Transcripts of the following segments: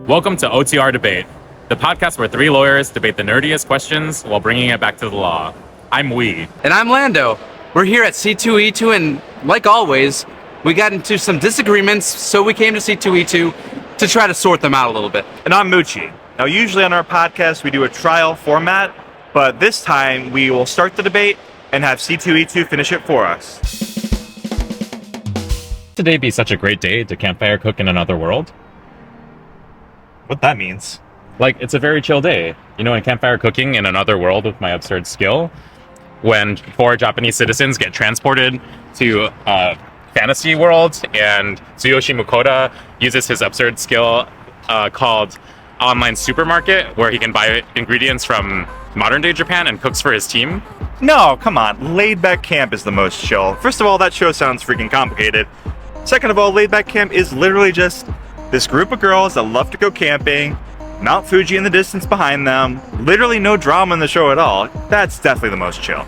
Welcome to OTR Debate, the podcast where three lawyers debate the nerdiest questions while bringing it back to the law. I'm Huy. And I'm Lando. We're here at C2E2, and like always, we got into some disagreements, so we came to C2E2 to try to sort them out a little bit. And I'm Mucci. Now, usually on our podcast, we do a trial format, but this time we will start the debate and have C2E2 finish it for us. Today be such a great day to campfire cook in another world. What that means. Like, it's a very chill day. You know, in campfire cooking in another world with my absurd skill, when four Japanese citizens get transported to fantasy world, and Tsuyoshi Mukoda uses his absurd skill called online supermarket, where he can buy ingredients from modern day Japan and cooks for his team. No, come on. Laid Back Camp is the most chill. First of all, that show sounds freaking complicated. Second of all, Laid Back Camp is literally just this group of girls that love to go camping, Mount Fuji in the distance behind them, literally no drama in the show at all. That's definitely the most chill.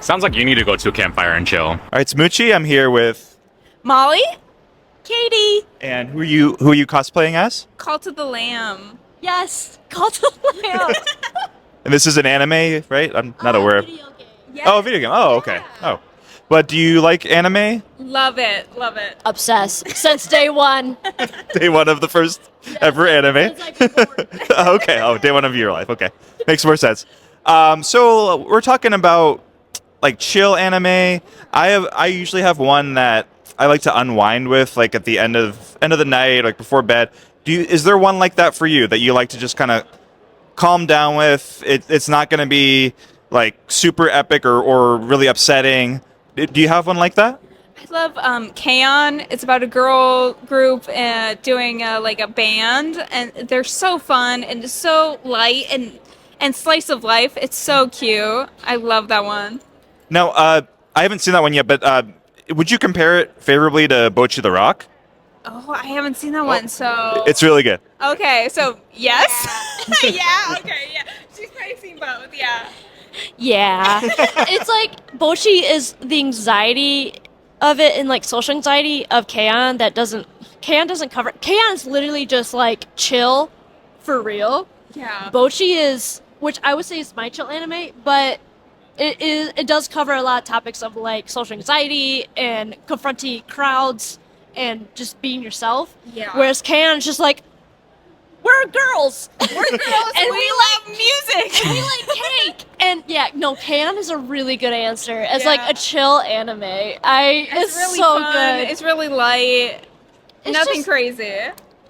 Sounds like you need to go to a campfire and chill. All right, it's Mucci. I'm here with... Molly? Katie? And who are you cosplaying as? Call to the Lamb. Yes, Call to the Lamb. And this is an anime, right? I'm not aware of... Video game. Oh, a video game. Oh, okay. Oh. But do you like anime? Love it. Obsessed since day one. Day one of the first ever anime. Okay. Oh, day one of your life. Okay. Makes more sense. So we're talking about like chill anime. I usually have one that I like to unwind with, like at the end of the night, like before bed. Is there one like that for you that you like to just kind of calm down with? It's not going to be like super epic or really upsetting. Do you have one like that? I love K-On! It's about a girl group doing like a band, and they're so fun and so light and slice of life. It's so cute. I love that one. Now, I haven't seen that one yet, but would you compare it favorably to Bocchi the Rock? Oh, I haven't seen that one, so... It's really good. Okay, so yes? Yeah, okay, yeah. She's probably seen both, yeah. Yeah. It's like Bocchi is the anxiety of it and like social anxiety of K-On! K-On! doesn't cover. K-On! is literally just like chill for real. Yeah. Bocchi is, which I would say is my chill anime, but it does cover a lot of topics of like social anxiety and confronting crowds and just being yourself. Yeah. Whereas K-On! is just like, we're girls. We're girls and we love music. We like cake. And yeah, no, K-On! is a really good answer as like a chill anime. It's really so fun. good. It's really light. It's Nothing just- crazy.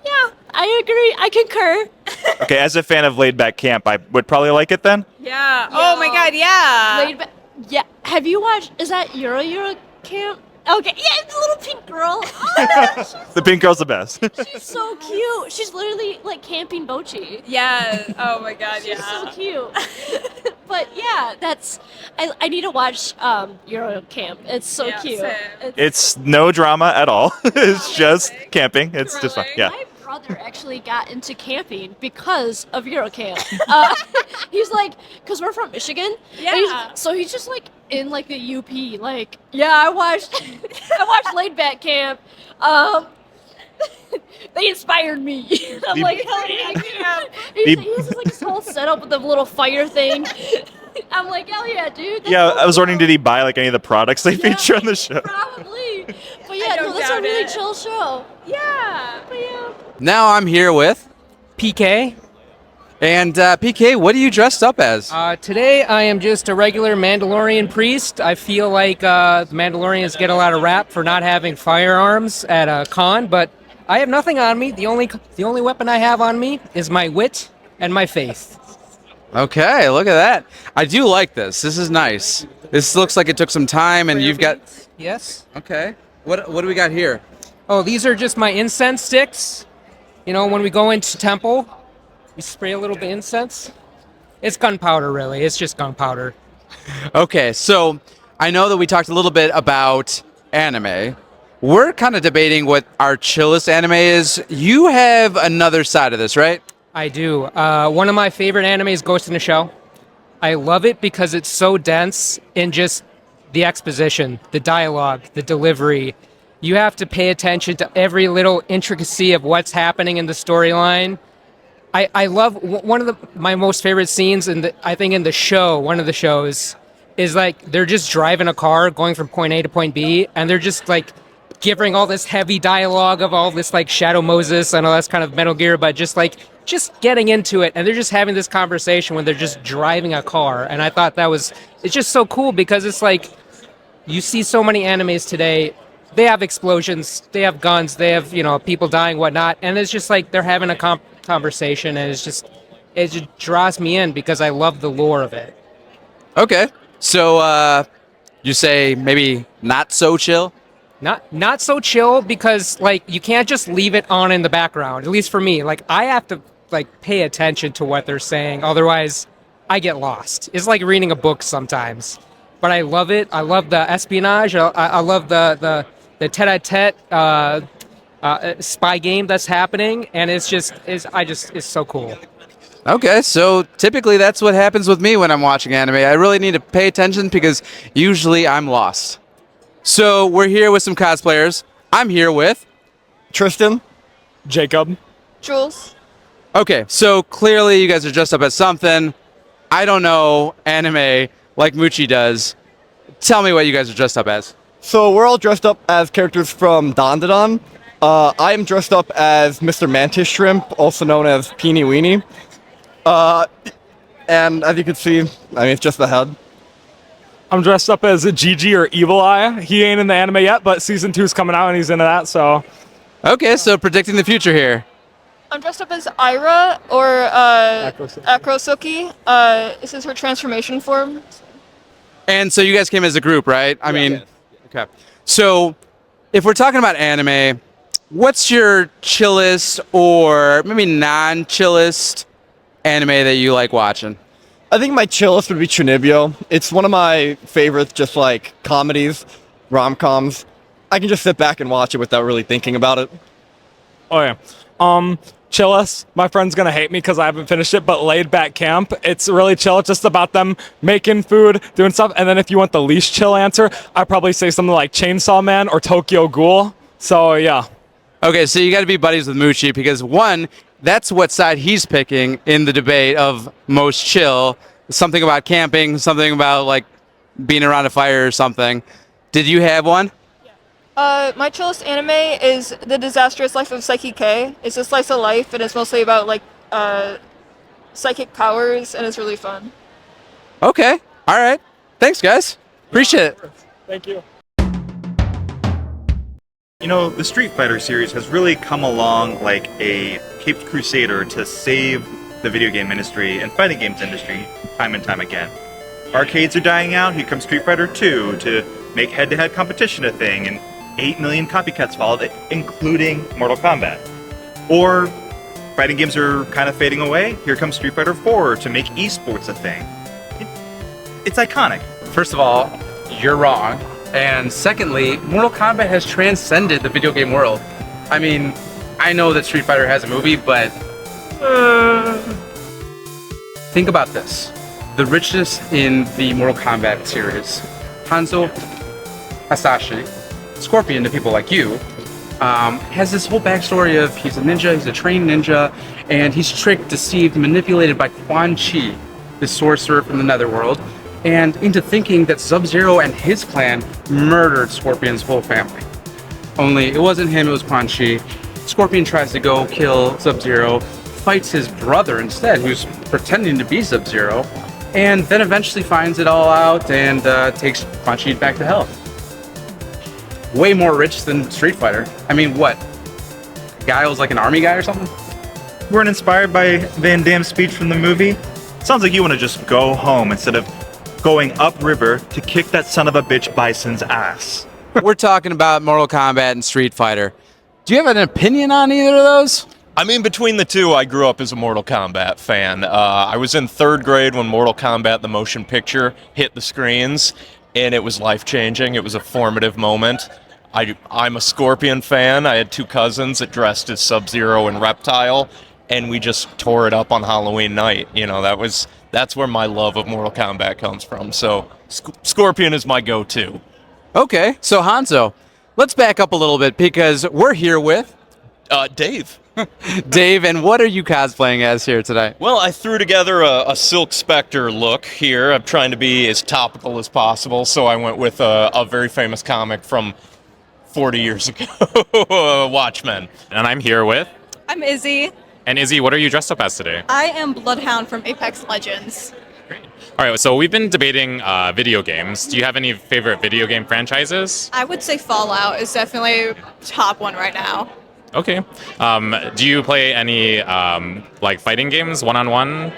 Yeah, I agree. I concur. Okay, as a fan of Laid Back Camp, I would probably like it then. Yeah. Oh my god, yeah. Laid back. Yeah. Have you watched? Is that Euro Camp? Okay. Yeah, it's a little pink girl. Oh, The pink girl's the best. she's so cute. She's literally like camping Bocchi. Yeah. Oh my god, yeah. She's so cute. But yeah, I need to watch Euro Camp. It's so Yeah, cute. same. It's no drama at all. It's just camping. It's just fun. Thrilling. Yeah. My brother actually got into camping because of Eurocamp. He's like, because we're from Michigan. Yeah. So he's just like in like the UP. Like, yeah, I watched Laid Back Camp. They inspired me. I'm like, hell yeah. He has like this whole setup with the little fire thing. I'm like, hell yeah, dude. Yeah, so I was wondering, cool. did he buy like any of the products they feature on the show? Probably. But yeah, don't no, that's a doubt really it. chill show. Yeah. But yeah. Now I'm here with PK. and PK. What are you dressed up as? Today I am just a regular Mandalorian priest. I feel like the Mandalorians get a lot of rap for not having firearms at a con, but I have nothing on me. The only weapon I have on me is my wit and my faith. Okay, look at that. I do like this. This is nice. This looks like it took some time, and you've got. Yes. Okay. What do we got here? Oh, these are just my incense sticks. You know, when we go into temple, we spray a little bit of incense. It's gunpowder, really. It's just gunpowder. Okay, so I know that we talked a little bit about anime. We're kind of debating what our chillest anime is. You have another side of this, right? I do. One of my favorite animes is Ghost in the Shell. I love it because it's so dense in just the exposition, the dialogue, the delivery. You have to pay attention to every little intricacy of what's happening in the storyline. I love one of my most favorite scenes I think in the show, one of the shows, is like they're just driving a car going from point A to point B, and they're just like giving all this heavy dialogue of all this like Shadow Moses and all that's kind of Metal Gear, but just getting into it, and they're just having this conversation when they're just driving a car. And I thought it's just so cool because it's like you see so many animes today. They have explosions, they have guns, they have, people dying, whatnot, and it's just like they're having a conversation, and it just draws me in because I love the lore of it. Okay. So you say maybe not so chill? Not so chill because like you can't just leave it on in the background. At least for me, like I have to like pay attention to what they're saying, otherwise I get lost. It's like reading a book sometimes. But I love it. I love the espionage. I love the tete-a-tete spy game that's happening, and it's so cool. Okay, so typically that's what happens with me when I'm watching anime. I really need to pay attention because usually I'm lost. So we're here with some cosplayers. I'm here with Tristan, Jacob, Jules. Okay, so clearly you guys are dressed up as something. I don't know anime like Mucci does. Tell me what you guys are dressed up as. So we're all dressed up as characters from Dandadan. I am dressed up as Mr. Mantis Shrimp, also known as Peenie Weenie. And as you can see, it's just the head. I'm dressed up as a Gigi or Evil Eye. He ain't in the anime yet, but season 2 is coming out and he's into that, so. Okay, so predicting the future here. I'm dressed up as Ira or Akrosuki. This is her transformation form. And so you guys came as a group, right? Okay. So if we're talking about anime, what's your chillest or maybe non-chillest anime that you like watching? I think my chillest would be Chunibyo. It's one of my favorites, just like comedies, rom-coms. I can just sit back and watch it without really thinking about it. Oh, yeah. Chillest. My friend's gonna hate me because I haven't finished it, but Laid Back Camp. It's really chill. It's just about them making food, doing stuff. And then if you want the least chill answer, I'd probably say something like Chainsaw Man or Tokyo Ghoul. So, yeah. Okay, so you got to be buddies with Mucci because one, that's what side he's picking in the debate of most chill. Something about camping, something about like being around a fire or something. Did you have one? My chillest anime is The Disastrous Life of Psyche K. It's a slice of life, and it's mostly about like psychic powers, and it's really fun. Okay, all right. Thanks, guys. Appreciate it. Thank you. The Street Fighter series has really come along like a caped crusader to save the video game industry and fighting games industry time and time again. Arcades are dying out, here comes Street Fighter 2 to make head-to-head competition a thing, and 8 million copycats followed it, including Mortal Kombat. Or fighting games are kind of fading away, here comes Street Fighter 4 to make esports a thing. It's iconic. First of all, you're wrong. And secondly, Mortal Kombat has transcended the video game world. I mean, I know that Street Fighter has a movie, but think about this. The richest in the Mortal Kombat series, Hanzo Hasashi, Scorpion to people like you, has this whole backstory of he's a ninja, he's a trained ninja, and he's tricked, deceived, manipulated by Quan Chi, the sorcerer from the Netherworld, and into thinking that Sub-Zero and his clan murdered Scorpion's whole family. Only it wasn't him, it was Quan Chi. Scorpion tries to go kill Sub-Zero, fights his brother instead, who's pretending to be Sub-Zero, and then eventually finds it all out and takes Quan Chi back to hell. Way more rich than Street Fighter. I mean, what? Guile's like an army guy or something? Weren't inspired by Van Damme's speech from the movie? Sounds like you want to just go home instead of going upriver to kick that son of a bitch Bison's ass. We're talking about Mortal Kombat and Street Fighter. Do you have an opinion on either of those? I mean, between the two, I grew up as a Mortal Kombat fan. I was in 3rd grade when Mortal Kombat, the motion picture, hit the screens, and it was life-changing. It was a formative moment. I'm a Scorpion fan. I had 2 cousins that dressed as Sub-Zero and Reptile, and we just tore it up on Halloween night. That's where my love of Mortal Kombat comes from. So Scorpion is my go-to. Okay, so Hanzo, let's back up a little bit because we're here with Dave. Dave, and what are you cosplaying as here today? Well, I threw together a Silk Spectre look here. I'm trying to be as topical as possible, so I went with a very famous comic from 40 years ago, Watchmen. And I'm here with. I'm Izzy. And Izzy, what are you dressed up as today? I am Bloodhound from Apex Legends. All right, so we've been debating video games. Do you have any favorite video game franchises? I would say Fallout is definitely top one right now. Okay. Do you play any like fighting games, one-on-one?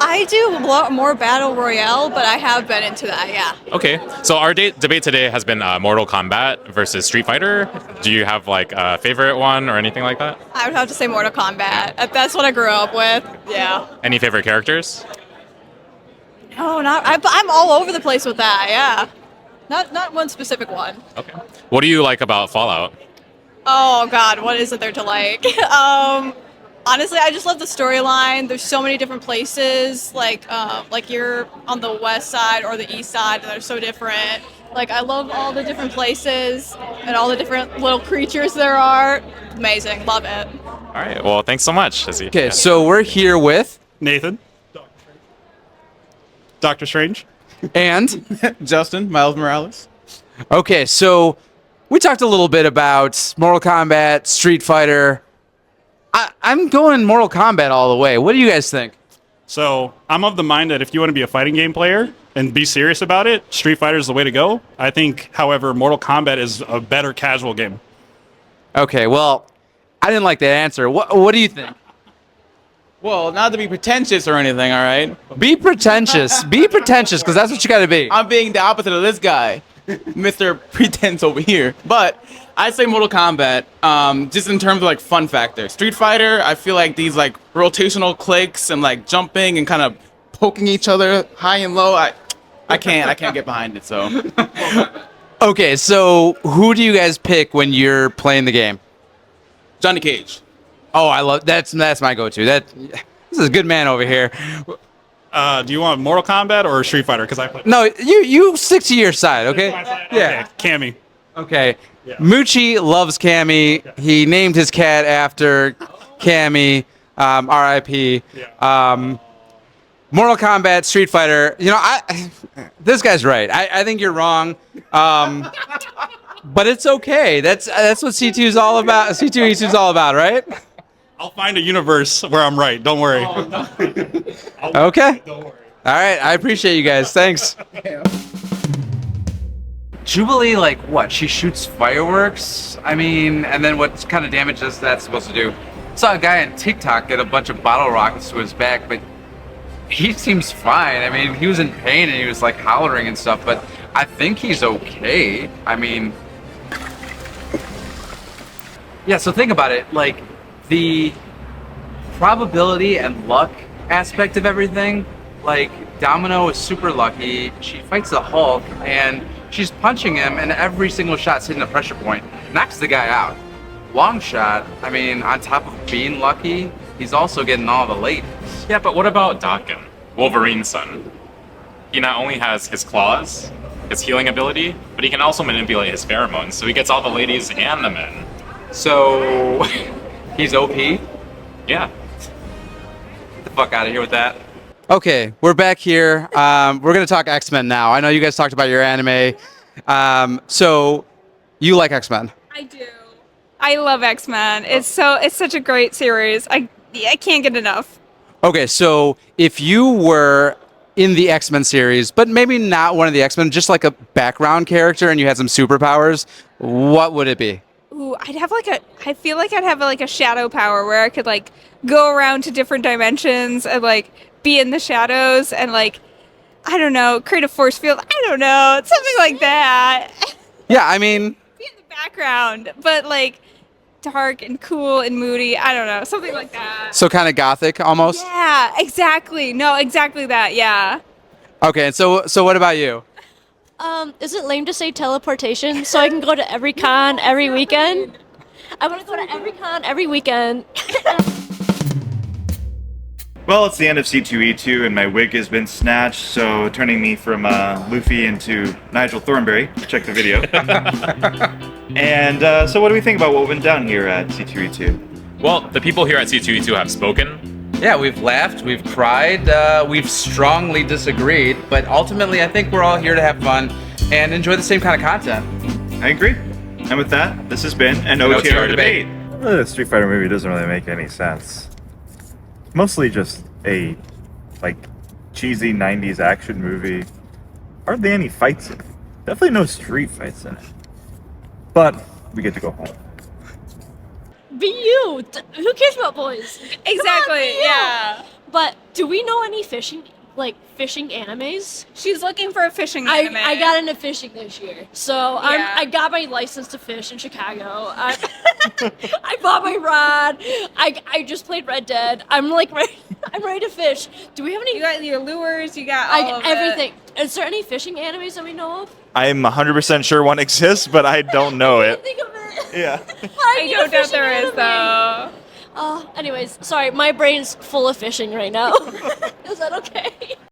I do a lot more Battle Royale, but I have been into that, yeah. Okay. So our debate today has been Mortal Kombat versus Street Fighter. Do you have like a favorite one or anything like that? I would have to say Mortal Kombat. That's what I grew up with, yeah. Any favorite characters? No, I'm all over the place with that, yeah. Not one specific one. Okay. What do you like about Fallout? Oh God, what isn't there to like? Honestly, I just love the storyline. There's so many different places. Like you're on the west side or the east side, and they're so different. Like I love all the different places and all the different little creatures there are. Amazing, love it. All right. Well, thanks so much, Izzy. Okay, so we're here with Nathan. Doctor Strange. and Justin, Miles Morales. okay, so we talked a little bit about Mortal Kombat, Street Fighter. I'm going Mortal Kombat all the way. What do you guys think? So I'm of the mind that if you want to be a fighting game player and be serious about it, Street Fighter is the way to go. I think, however, Mortal Kombat is a better casual game. Okay, well, I didn't like that answer. What do you think? Well, not to be pretentious or anything, all right? Be pretentious. Be pretentious, because that's what you got to be. I'm being the opposite of this guy, Mr. Pretense over here. But I'd say Mortal Kombat, just in terms of like fun factor. Street Fighter, I feel like these like rotational clicks and like jumping and kind of poking each other high and low. I can't get behind it. So. Okay, so who do you guys pick when you're playing the game? Johnny Cage. Oh, I love that's my go-to. This is a good man over here. Do you want Mortal Kombat or Street Fighter? Because I play. No, you stick to your side, okay? Yeah. Okay, Cammy. Okay. Yeah. Mucci loves Cammy. Yeah. He named his cat after Cammy. R.I.P. Yeah. Mortal Kombat, Street Fighter. You know, this guy's right. I think you're wrong. But it's okay. That's what C2 is all about. C2E2 is all about, right? I'll find a universe where I'm right. Don't worry. Okay. Don't worry. All right. I appreciate you guys. Thanks. Jubilee, like what? She shoots fireworks? I mean, and then what kind of damage is that supposed to do? I saw a guy on TikTok get a bunch of bottle rockets to his back, but he seems fine. I mean, he was in pain and he was like hollering and stuff, but I think he's okay. I mean, yeah, so think about it. Like, the probability and luck aspect of everything, like, Domino is super lucky. She fights the Hulk, and she's punching him, and every single shot's hitting a pressure point. Knocks the guy out. Long shot, I mean, on top of being lucky, he's also getting all the ladies. Yeah, but what about Dakin, Wolverine's son? He not only has his claws, his healing ability, but he can also manipulate his pheromones, so he gets all the ladies and the men. So, he's OP? Yeah. Get the fuck out of here with that. Okay, we're back here. We're going to talk X-Men now. I know you guys talked about your anime. So, you like X-Men? I do. I love X-Men. It's such a great series. I can't get enough. Okay, so if you were in the X-Men series, but maybe not one of the X-Men, just like a background character and you had some superpowers, what would it be? Ooh, I feel like I'd have like a shadow power where I could like go around to different dimensions and like be in the shadows and like, I don't know, create a force field. I don't know, something like that. Yeah, I mean, be in the background, but like dark and cool and moody. I don't know, something like that. So kind of gothic almost? Yeah, exactly. No, exactly that. Yeah. Okay, and so what about you? Is it lame to say teleportation so I can go to every con every weekend? I want to go to every con every weekend. Well, it's the end of C2E2 and my wig has been snatched, so turning me from Luffy into Nigel Thornberry. Check the video. And so what do we think about what went down here at C2E2? Well, the people here at C2E2 have spoken. Yeah, we've laughed, we've cried, we've strongly disagreed, but ultimately I think we're all here to have fun and enjoy the same kind of content. I agree. And with that, this has been an OTR debate. The Street Fighter movie doesn't really make any sense. Mostly just a, like, cheesy 90s action movie. Hardly any fights in it. Definitely no street fights in it. But we get to go home. Be you. Who cares about boys? Exactly. Yeah. But do we know any fishing animes? She's looking for a fishing anime. I got into fishing this year, so Yeah. I got my license to fish in Chicago. I bought my rod. I just played Red Dead. I'm like ready. I'm ready to fish. Do we have any? You got your lures. You got all of everything. Is there any fishing animes that we know of? I'm 100% sure one exists, but I don't know it. Think of it. Yeah. I don't doubt there is though. Anyways, sorry, my brain's full of fishing right now. Is that okay?